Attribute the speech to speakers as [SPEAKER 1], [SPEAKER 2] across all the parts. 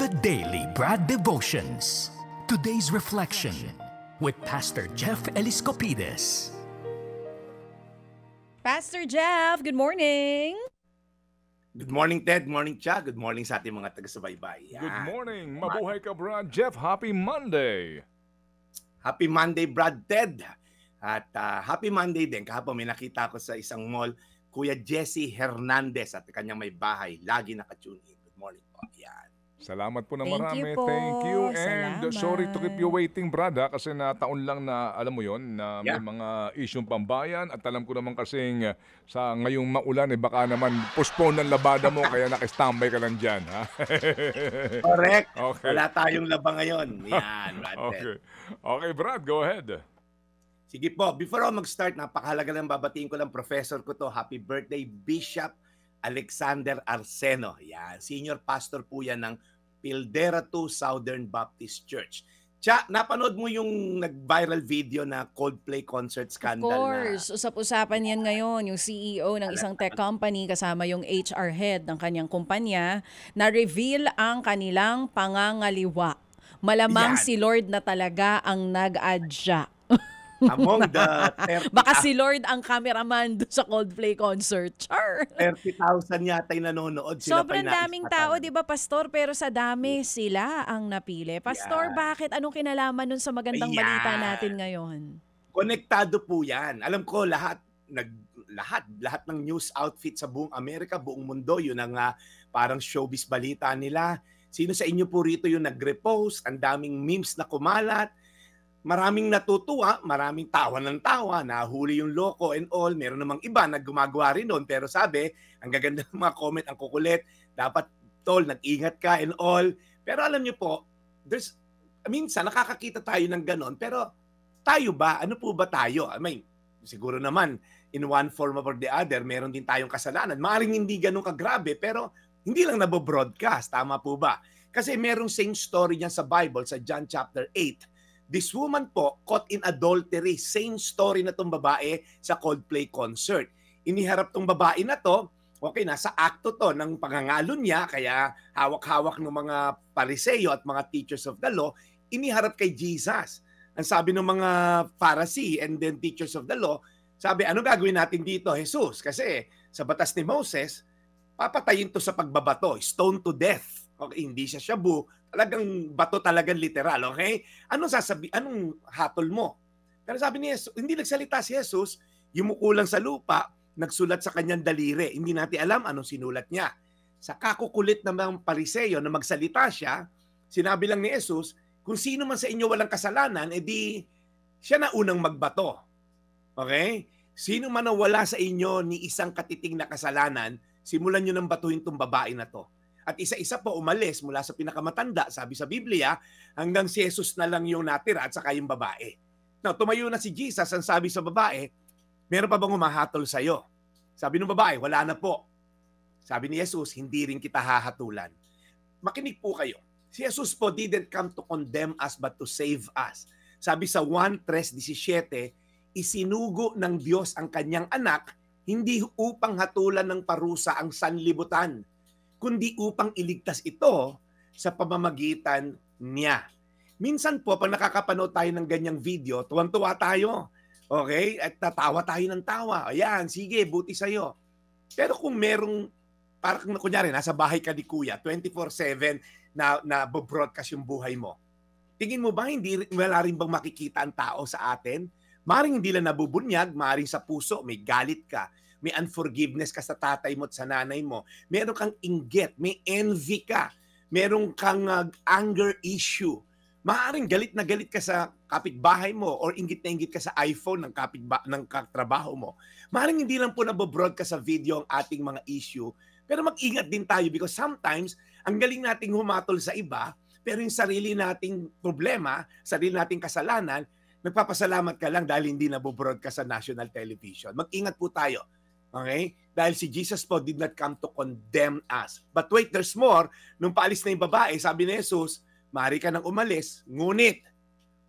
[SPEAKER 1] The Daily Brad Devotions. Today's reflection with Pastor Jeff Eliscopides.
[SPEAKER 2] Pastor Jeff, good morning.
[SPEAKER 3] Good morning, Ted. Good morning, Cha. Good morning sa ating mga taga-subaybay.
[SPEAKER 4] Good morning. Mabuhay ka, Brad Jeff. Happy Monday.
[SPEAKER 3] Happy Monday, Brad Ted. At happy Monday din. Kahapon may nakita ko sa isang mall, Kuya Jesse Hernandez at kanyang may bahay. Lagi nakatune in. Good morning po. Yan.
[SPEAKER 4] Salamat po na
[SPEAKER 2] Thank
[SPEAKER 4] marami.
[SPEAKER 2] you po.
[SPEAKER 4] Thank you. And
[SPEAKER 2] Salamat.
[SPEAKER 4] sorry to keep you waiting, Brad, kasi na taon lang na, alam mo yon na may mga isyong pambayan. At alam ko naman kasing sa ngayong maulan, baka naman postpone ng labada mo, kaya nakistambay ka lang dyan. Ha?
[SPEAKER 3] Correct.
[SPEAKER 4] Okay.
[SPEAKER 3] Wala tayong laba ngayon. Yan, Brad Ted.
[SPEAKER 4] Okay. Okay, Brad, go ahead.
[SPEAKER 3] Sige po, before ako mag-start, napakahalaga lang babatiin ko lang professor ko to. Happy birthday, Bishop Alexander Arseno. Yan, senior pastor po yan ng Pildera 2 Southern Baptist Church. Cha, napanood mo yung nag-viral video na Coldplay concert scandal?
[SPEAKER 2] Of course, usap-usapan yan ngayon. Yung CEO ng isang tech company kasama yung HR head ng kanyang kumpanya na-reveal ang kanilang pangangaliwa. Malamang
[SPEAKER 3] Yan.
[SPEAKER 2] si Lord na talaga ang nag-adya.
[SPEAKER 3] Among the 30,
[SPEAKER 2] Baka si Lord ang cameraman doon sa Coldplay concert. Char!
[SPEAKER 3] 30,000 yata yung nanonood. Sila
[SPEAKER 2] Sobrang
[SPEAKER 3] pa
[SPEAKER 2] daming tao, di ba, Pastor? Pero sa dami, sila ang napili. Pastor,
[SPEAKER 3] Yan.
[SPEAKER 2] bakit? Anong kinalaman nun sa magandang
[SPEAKER 3] Ayan.
[SPEAKER 2] balita natin ngayon?
[SPEAKER 3] Konektado po yan. Alam ko lahat ng news outfit sa buong Amerika, buong mundo, yun ang parang showbiz balita nila. Sino sa inyo po rito yung nag-repost? Ang daming memes na kumalat. Maraming natutuwa, maraming tawa ng tawa, nahuli yung loko and all. Meron namang iba na gumagawa rin doon. Pero sabi, ang gaganda ng mga comment, ang kukulit, dapat tol, nag-ingat ka and all. Pero alam niyo po, minsan nakakakita tayo ng ganon, pero tayo ba? Ano po ba tayo? I mean, siguro naman, in one form or the other, meron din tayong kasalanan. Maaring hindi ganun kagrabe, pero hindi lang nabo-broadcast. Tama po ba? Kasi merong same story niyan sa Bible, sa John chapter 8. This woman po, caught in adultery. Same story na tong babae sa Coldplay concert. Iniharap tong babae na to, okay, nasa akto to ng pangangalon niya, kaya hawak-hawak ng mga Pariseo at mga teachers of the law, iniharap kay Jesus. Ang sabi ng mga Pharisee and then teachers of the law, sabi, ano gagawin natin dito, Jesus? Kasi sa batas ni Moses, papatayin to sa pagbabato, stone to death. Okay, hindi siya shabu, talagang bato, talagang literal, okay? Anong hatol mo? Pero sabi ni Jesus, hindi nagsalita si Jesus, yumuko lang sa lupa, nagsulat sa kanyang daliri. Hindi natin alam anong sinulat niya. Sa kakukulit ng mga Pariseo na magsalita siya, sinabi lang ni Jesus, kung sino man sa inyo walang kasalanan, edi siya na unang magbato. Okay? Sino man na wala sa inyo ni isang katiting na kasalanan, simulan nyo ng batuhin tong babae na to. At isa-isa po umalis mula sa pinakamatanda, sabi sa Biblia, hanggang si Jesus na lang yung natira at saka yung babae. Now, tumayo na si Jesus, ang sabi sa babae, meron pa bang humahatol sa'yo? Sabi ng babae, wala na po. Sabi ni Jesus, hindi rin kita hahatulan. Makinig po kayo. Si Jesus po didn't come to condemn us but to save us. Sabi sa 1:3-17, isinugo ng Diyos ang kanyang anak, hindi upang hatulan ng parusa ang sanlibutan, kundi upang iligtas ito sa pamamagitan niya. Minsan po, pag nakakapanood tayo ng ganyang video, tuwang-tuwa tayo. Okay? At tatawa tayo ng tawa. Ayan, sige, buti sa'yo. Pero kung merong, parang kunyari, nasa bahay ka ni Kuya, 24/7 na broadcast yung buhay mo. Tingin mo ba, wala rin bang makikita ang tao sa atin? Maring hindi lang nabubunyag, maring sa puso, may galit ka, may unforgiveness ka sa tatay mo at sa nanay mo, meron kang inggit, may envy ka, meron kang anger issue, maaaring galit na galit ka sa kapitbahay mo or inggit na inggit ka sa iPhone ng katrabaho mo. Maaaring hindi lang po nabobroadcast sa video ang ating mga issue, pero mag-ingat din tayo because sometimes ang galing nating humatol sa iba, pero yung sarili nating problema, sarili nating kasalanan, nagpapasalamat ka lang dahil hindi nabobroadcast sa national television. Mag-ingat po tayo. Okay? Dahil si Jesus po did not come to condemn us. But wait, there's more. Nung paalis na yung babae, sabi ni Jesus, maaari ka nang umalis, ngunit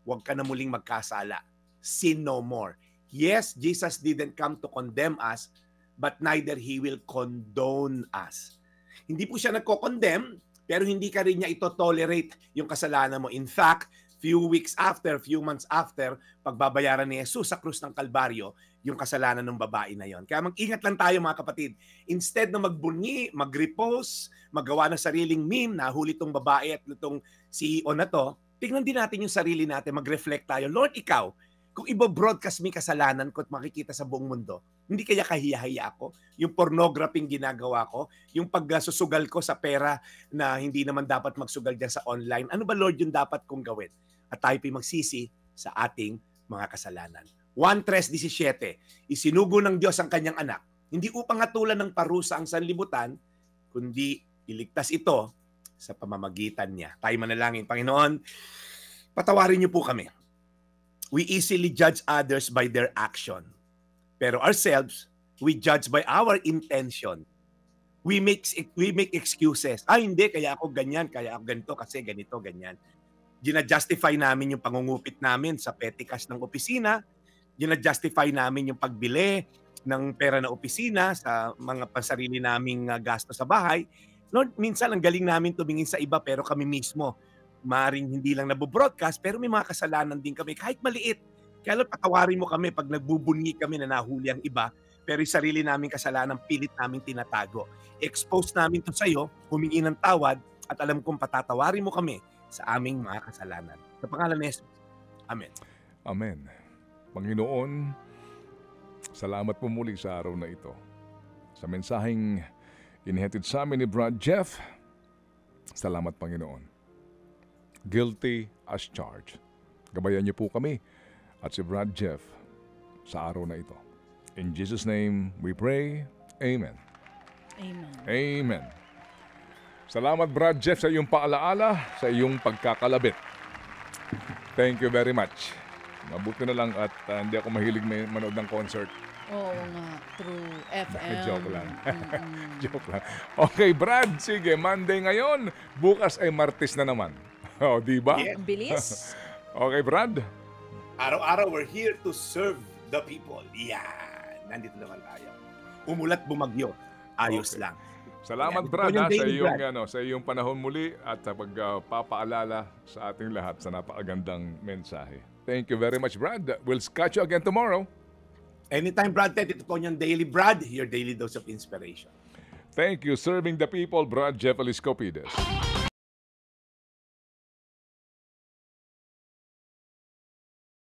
[SPEAKER 3] huwag ka na muling magkasala. Sin no more. Yes, Jesus didn't come to condemn us, but neither He will condone us. Hindi po siya nagko-condemn, pero hindi ka rin niya ito tolerate yung kasalanan mo. In fact, few months after, pagbabayaran ni Jesus sa krus ng Kalbaryo, yung kasalanan ng babae na yon. Kaya mag-ingat lang tayo mga kapatid. Instead na magbunyi, mag-repost, magawa ng sariling meme, nahuli tong babae at itong CEO na to, tingnan din natin yung sarili natin, mag-reflect tayo. Lord, ikaw, kung ibo-broadcast may kasalanan ko at makikita sa buong mundo, hindi kaya kahiya-hiya ako? Yung pornography ginagawa ko, yung pagsusugal ko sa pera na hindi naman dapat magsugal dyan sa online, ano ba Lord yung dapat kong gawin? At tayo magsisi sa ating mga kasalanan. 1:3:17, isinugo ng Diyos ang kanyang anak, hindi upang hatulan ng parusa ang sanlibutan, kundi iligtas ito sa pamamagitan niya. Tayo manalangin. Panginoon, patawarin niyo po kami. We easily judge others by their action. Pero ourselves, we judge by our intention. We make excuses. Hindi, kaya ako ganyan, kaya ako ganito, kasi ganito, ganyan. Gina-justify namin yung pangungupit namin sa petty cash ng opisina. Gina-justify namin yung pagbili ng pera na opisina sa mga pansarili naming gasto sa bahay. Lord, minsan ang galing namin tumingin sa iba pero kami mismo, maaaring hindi lang nabobroadcast pero may mga kasalanan din kami kahit maliit. Kaya Lord, patawarin mo kami pag nagbubunyi kami na nahuli ang iba pero yung sarili naming kasalanan pilit naming tinatago. Expose namin to sa iyo, humingi ng tawad at alam kong patatawarin mo kami sa aming mga kasalanan. Sa pangalan ni Jesus. Amen.
[SPEAKER 4] Amen. Panginoon, salamat po muli sa araw na ito. Sa mensaheng inihatid sa amin ni Brad Jeff, salamat Panginoon. Guilty as charged. Gabayan niyo po kami at si Brad Jeff sa araw na ito. In Jesus' name we pray. Amen.
[SPEAKER 2] Amen.
[SPEAKER 4] Amen. Salamat Brad Jeff sa iyong paalaala, sa iyong pagkakalabit. Thank you very much. Mabuti na lang at hindi ako mahilig manood ng concert.
[SPEAKER 2] Oo nga, through FM.
[SPEAKER 4] Joke lang. Joke lang. Okay, Brad, sige, Monday ngayon. Bukas ay Martes na naman. O, di ba?
[SPEAKER 3] Yeah.
[SPEAKER 2] Ang bilis.
[SPEAKER 4] Okay, Brad.
[SPEAKER 3] Araw-araw, we're here to serve the people. Yan. Nandito naman tayo. Umulat, bumagyo. Ayos
[SPEAKER 4] Okay.
[SPEAKER 3] lang.
[SPEAKER 4] Salamat,
[SPEAKER 3] Ayan,
[SPEAKER 4] Brad,
[SPEAKER 3] ito yung
[SPEAKER 4] sa
[SPEAKER 3] daily
[SPEAKER 4] iyong,
[SPEAKER 3] Brad.
[SPEAKER 4] sa iyong panahon muli at sa pagpapaalala sa ating lahat sa napakagandang mensahe. Thank you very much, Brad. We'll catch you again tomorrow.
[SPEAKER 3] Anytime, Brad Ted, ito po yung Daily Brad, your daily dose of inspiration.
[SPEAKER 4] Thank you, serving the people, Brad Jeff Eliscopides.